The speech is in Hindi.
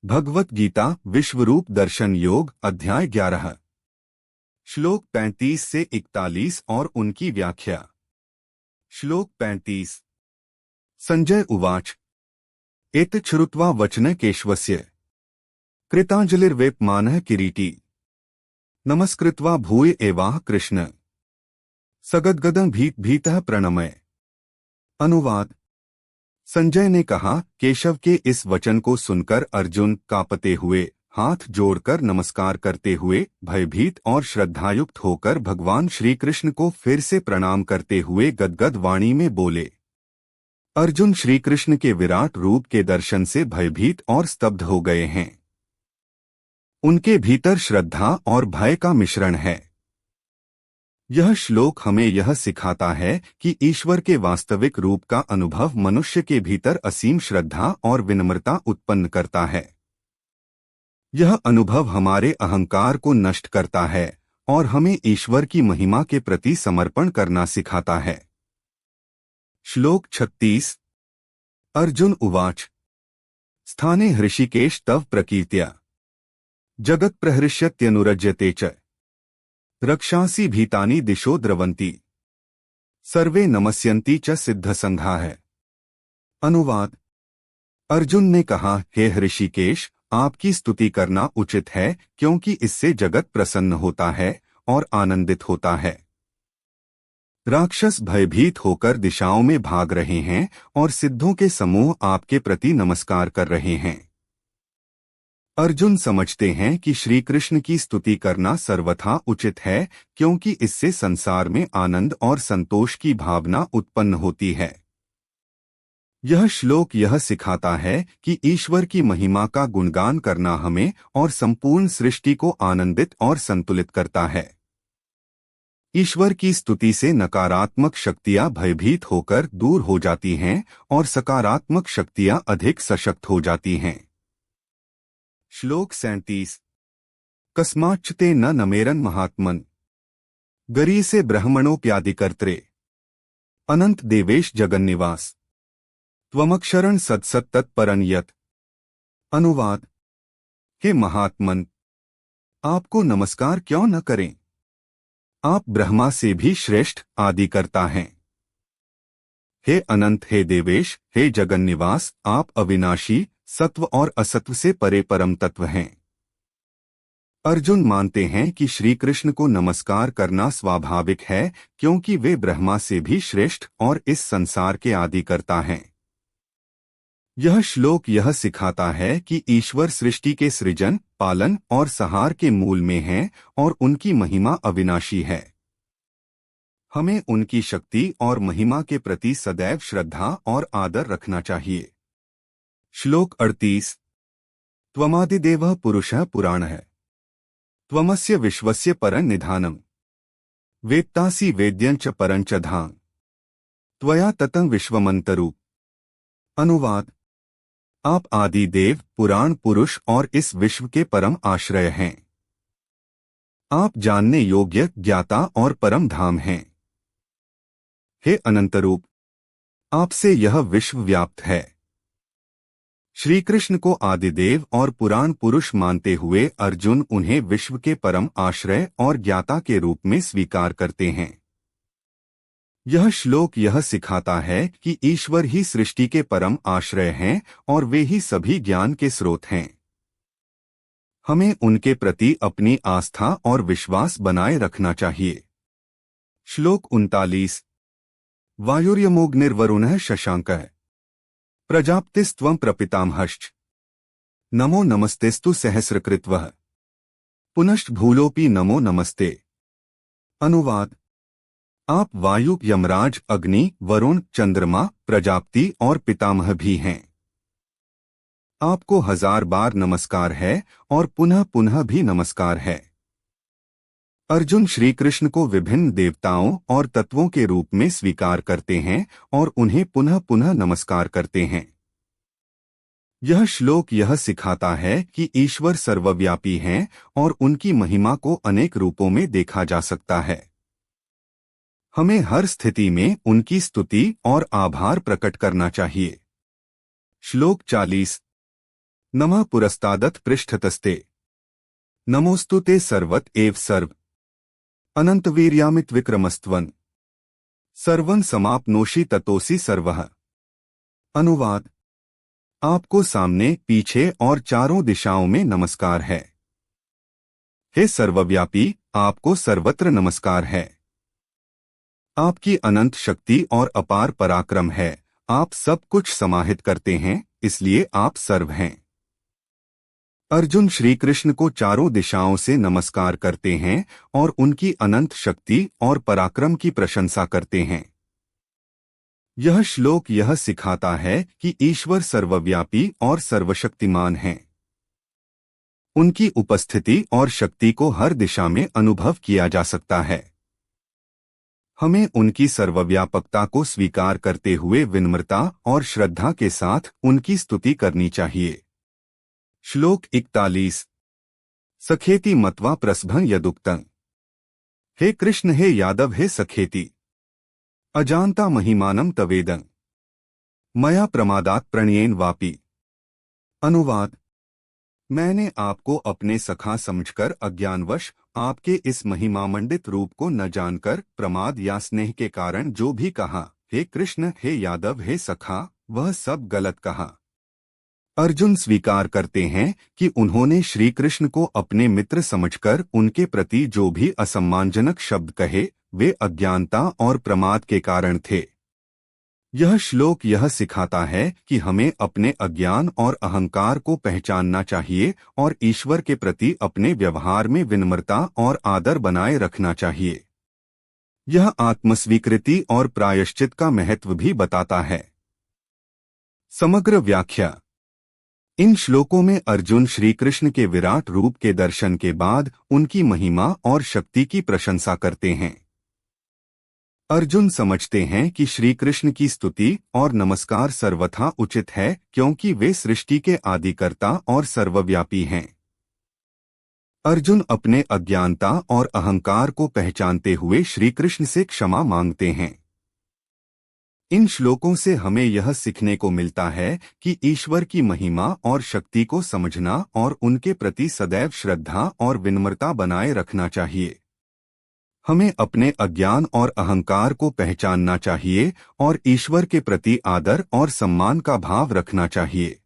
भगवत गीता विश्वरूप दर्शन योग अध्याय 11 श्लोक 35 से 41 और उनकी व्याख्या। श्लोक 35। संजय उवाच एत श्रुत्वा वचन केशवस्य कृतांजलिर्वेपमानः किरीटी नमस्कृत्वा भूय एवाह कृष्ण सगद्गदं भीतः प्रणमय। अनुवाद। संजय ने कहा, केशव के इस वचन को सुनकर अर्जुन कांपते हुए हाथ जोड़कर नमस्कार करते हुए भयभीत और श्रद्धायुक्त होकर भगवान श्री कृष्ण को फिर से प्रणाम करते हुए गदगद वाणी में बोले। अर्जुन श्री कृष्ण के विराट रूप के दर्शन से भयभीत और स्तब्ध हो गए हैं। उनके भीतर श्रद्धा और भय का मिश्रण है। यह श्लोक हमें यह सिखाता है कि ईश्वर के वास्तविक रूप का अनुभव मनुष्य के भीतर असीम श्रद्धा और विनम्रता उत्पन्न करता है। यह अनुभव हमारे अहंकार को नष्ट करता है और हमें ईश्वर की महिमा के प्रति समर्पण करना सिखाता है। श्लोक 36। अर्जुन उवाच स्थाने हृषिकेश तव प्रकीर्त्या जगत् प्रहृष्यत्यनुरज्यते च रक्षांसि भीतानि दिशो द्रवन्ति सर्वे नमस्यन्ति च सिद्धसंघाः। अनुवाद। अर्जुन ने कहा, हे हृषिकेश, आपकी स्तुति करना उचित है क्योंकि इससे जगत प्रसन्न होता है और आनंदित होता है। राक्षस भयभीत होकर दिशाओं में भाग रहे हैं और सिद्धों के समूह आपके प्रति नमस्कार कर रहे हैं। अर्जुन समझते हैं कि श्री कृष्ण की स्तुति करना सर्वथा उचित है क्योंकि इससे संसार में आनंद और संतोष की भावना उत्पन्न होती है। यह श्लोक यह सिखाता है कि ईश्वर की महिमा का गुणगान करना हमें और संपूर्ण सृष्टि को आनंदित और संतुलित करता है। ईश्वर की स्तुति से नकारात्मक शक्तियां भयभीत होकर दूर हो जाती हैं और सकारात्मक शक्तियां अधिक सशक्त हो जाती हैं। श्लोक 37। कस्माच्च न नमेरन महात्मन गरीसे ब्रह्मणोप्यादिकर्त्रे अनंत देवेश जगन्निवास त्वमक्षरं सत्सत्तत्परं यत्। अनुवाद। हे महात्मन, आपको नमस्कार क्यों न करें? आप ब्रह्मा से भी श्रेष्ठ आदिकर्ता हैं। हे अनंत, हे देवेश, हे जगन्निवास, आप अविनाशी, सत्व और असत्व से परे परम तत्व हैं। अर्जुन मानते हैं कि श्री कृष्ण को नमस्कार करना स्वाभाविक है क्योंकि वे ब्रह्मा से भी श्रेष्ठ और इस संसार के आदिकर्ता हैं। यह श्लोक यह सिखाता है कि ईश्वर सृष्टि के सृजन, पालन और संहार के मूल में है और उनकी महिमा अविनाशी है। हमें उनकी शक्ति और महिमा के प्रति सदैव श्रद्धा और आदर रखना चाहिए। श्लोक 38। त्वमादिदेवः पुरुषः पुराणः त्वमस्य विश्वस्य परं निधानम् वेत्तासि वेद्यं च परं च धाम त्वया ततं विश्वमन्तरू। अनुवाद। आप आदि देव, पुराण पुरुष और इस विश्व के परम आश्रय हैं। आप जानने योग्य, ज्ञाता और परम धाम हैं। हे अनंतरूप, आपसे यह विश्व व्याप्त है। श्री कृष्ण को आदिदेव और पुराण पुरुष मानते हुए अर्जुन उन्हें विश्व के परम आश्रय और ज्ञाता के रूप में स्वीकार करते हैं। यह श्लोक यह सिखाता है कि ईश्वर ही सृष्टि के परम आश्रय हैं और वे ही सभी ज्ञान के स्रोत हैं। हमें उनके प्रति अपनी आस्था और विश्वास बनाए रखना चाहिए। श्लोक 39। वायुर्यमोऽग्निर्वरुणः शशांकः प्रजापतिस्त्वं प्रपितामहश्च नमो नमस्तेस्तु सहस्रकृत्वः पुनश्च भूलोऽपि नमो नमस्ते। अनुवाद। आप वायु, यमराज, अग्नि, वरुण, चंद्रमा, प्रजापति और पितामह भी हैं। आपको 1000 बार नमस्कार है और पुनः पुनः भी नमस्कार है। अर्जुन श्री कृष्ण को विभिन्न देवताओं और तत्वों के रूप में स्वीकार करते हैं और उन्हें पुनः पुनः नमस्कार करते हैं। यह श्लोक यह सिखाता है कि ईश्वर सर्वव्यापी हैं और उनकी महिमा को अनेक रूपों में देखा जा सकता है। हमें हर स्थिति में उनकी स्तुति और आभार प्रकट करना चाहिए। श्लोक 40। नमः पुरस्तादत पृष्ठतस्ते। नमोस्तु ते सर्वत एव सर्व। अनंतवीर्यामित विक्रमस्त्वन्। सर्वं समाप्नोषि ततोसि सर्वः। अनुवाद। आपको सामने, पीछे और चारों दिशाओं में नमस्कार है। हे सर्वव्यापी, आपको सर्वत्र नमस्कार है। आपकी अनंत शक्ति और अपार पराक्रम है। आप सब कुछ समाहित करते हैं, इसलिए आप सर्व हैं। अर्जुन श्री कृष्ण को चारों दिशाओं से नमस्कार करते हैं और उनकी अनंत शक्ति और पराक्रम की प्रशंसा करते हैं। यह श्लोक यह सिखाता है कि ईश्वर सर्वव्यापी और सर्वशक्तिमान हैं। उनकी उपस्थिति और शक्ति को हर दिशा में अनुभव किया जा सकता है। हमें उनकी सर्वव्यापकता को स्वीकार करते हुए विनम्रता और श्रद्धा के साथ उनकी स्तुति करनी चाहिए। श्लोक 41। सखेति मत्वा प्रसभं यदुक्तं। हे कृष्ण, हे यादव, हे सखेति, अजानता महिमानं तवेदं। मया प्रमादात प्रणयेन वापि। अनुवाद। मैंने आपको अपने सखा समझकर अज्ञानवश आपके इस महिमामंडित रूप को न जानकर प्रमाद या स्नेह के कारण जो भी कहा, हे कृष्ण, हे यादव, हे सखा, वह सब गलत कहा। अर्जुन स्वीकार करते हैं कि उन्होंने श्री कृष्ण को अपने मित्र समझकर उनके प्रति जो भी असम्मानजनक शब्द कहे, वे अज्ञानता और प्रमाद के कारण थे। यह श्लोक यह सिखाता है कि हमें अपने अज्ञान और अहंकार को पहचानना चाहिए और ईश्वर के प्रति अपने व्यवहार में विनम्रता और आदर बनाए रखना चाहिए। यह आत्मस्वीकृति और प्रायश्चित का महत्व भी बताता है। समग्र व्याख्या। इन श्लोकों में अर्जुन श्री कृष्ण के विराट रूप के दर्शन के बाद उनकी महिमा और शक्ति की प्रशंसा करते हैं। अर्जुन समझते हैं कि श्री कृष्ण की स्तुति और नमस्कार सर्वथा उचित है क्योंकि वे सृष्टि के आदिकर्ता और सर्वव्यापी हैं। अर्जुन अपने अज्ञानता और अहंकार को पहचानते हुए श्री कृष्ण से क्षमा मांगते हैं। इन श्लोकों से हमें यह सीखने को मिलता है कि ईश्वर की महिमा और शक्ति को समझना और उनके प्रति सदैव श्रद्धा और विनम्रता बनाए रखना चाहिए। हमें अपने अज्ञान और अहंकार को पहचानना चाहिए और ईश्वर के प्रति आदर और सम्मान का भाव रखना चाहिए।